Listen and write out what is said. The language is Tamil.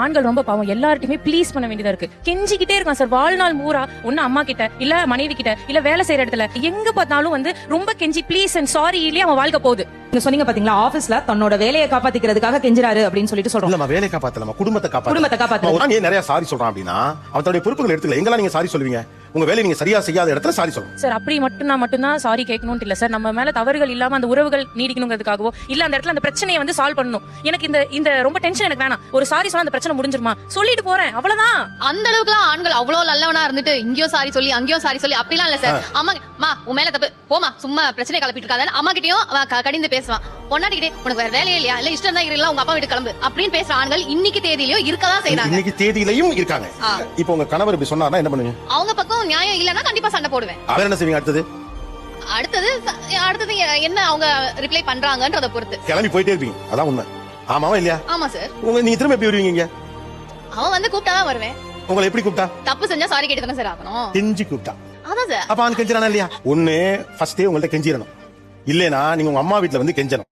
ஆண்கள் ரொம்ப பாவம், எல்லார்ட்டையுமே ப்ளீஸ் பண்ண வேண்டியதா இருக்கு. கெஞ்சிக்கிட்டே இருக்கான் சார் வாழ்நாள் பூரா. ஒண்ணு அம்மா கிட்ட, இல்ல மனைவி கிட்ட, இல்ல வேலை செய்யற இடத்துல, எங்க பார்த்தாலும் வந்து ரொம்ப கெஞ்சி ப்ளீஸ் அண்ட் சாரி இல்லையே அவன் வாழ்க்கை போகுது. நீங்க சொன்னீங்க பாத்தீங்களா, ஆபீஸ்ல தன்னோட வேலையை காப்பாத்திக்கிறதுக்காக கெஞ்சிராரு அப்படின்னு சொல்லிட்டு சொல்றோம். இல்ல வேலையை காப்பாத்தலாமா, குடும்பத்தை காப்பாத்த காப்பாத்த நிறைய சாரி சொல்றான் அப்படின்னா அவன் தன்னுடைய பொறுப்புகள் எடுத்துக்கல. எங்கெல்லாம் நீங்க சாரி சொல்லுவீங்க? உங்க வேலையை நீங்க சரியா செய்யாத இடத்துல சாரி சொல்லணும் சார். அப்படி மட்டும்தான் சாரி கேட்கணும்னு இல்ல சார். நம்ம மேல தவறுகள் இல்லாம அந்த உறவுகள் நீடிக்கணுங்கிறதுக்காகவோ, இல்ல அந்த இடத்துல அந்த பிரச்சனையை வந்து சால்வ் பண்ணணும். எனக்கு இந்த ரொம்ப டென்ஷன் எனக்கு வேணாம், ஒரு சாரி சொன்னா அந்த பிரச்சனை முடிஞ்சிருமா, சொல்லிட்டு போறேன், அவ்வளவுதான். அந்த அளவுக்குலாம் ஆண்கள் அவ்வளவு நல்லவனா இருந்துட்டு இங்கேயும் சாரி சொல்லி அங்கேயும் சாரி சொல்லி அப்படிலாம் இல்ல சார். அம்மா உன் மேல தப்பு, போமா சும்மா பிரச்சனை கிளப்பிட்டு இருக்காத அம்மா கிட்டயும் கடிந்து பேசுவான். பொன்னாட்டிக்கிட்டே உனக்கு வேற வேலையே இல்லையா, இல்ல இஷ்டம் தான் இருக்கலாம் உங்க அப்பா வீட்டு கிளம்பு அப்படின்னு பேசுற ஆண்கள் இன்னைக்கு தேதியிலயும் இருக்கதான் செய்யறாங்க. இன்னைக்கு தேதியிலையும் இருக்காங்க. இப்போ உங்க கணவர் இப்படி சொன்னார்னா என்ன பண்ணுவீங்க? அவங்க பக்கம் நியாயம் இல்லன்னா கண்டிப்பா சண்டை போடுவேன். அவர் என்ன செய்வீங்க? அடுத்தது என்ன அவங்க ரிப்ளை பண்றாங்கன்றத பொறுத்து கிளம்பி போயிட்டே இருப்பீங்க. அதான் உண்மை. ஆமாவா இல்லையா? ஆமா சார். நீங்க திரும்ப எப்படி வருவீங்க? அவன் வந்து கூப்பிட்டாதான் வருவேன். உங்களை எப்படி கூப்பிட்டா? தப்பு செஞ்சா சாரி கேட்டு தானே சார் ஆகணும். கெஞ்சி கூப்பிட்டா அதான் சார். அப்ப அவன் கெஞ்சிரானா இல்லையா? ஒண்ணு ஃபர்ஸ்டே உங்கள்ட்ட கெஞ்சிரணும், இல்லைன்னா நீங்க உங்க அம்மா வீட்டுல வந்து கெஞ்சணும்.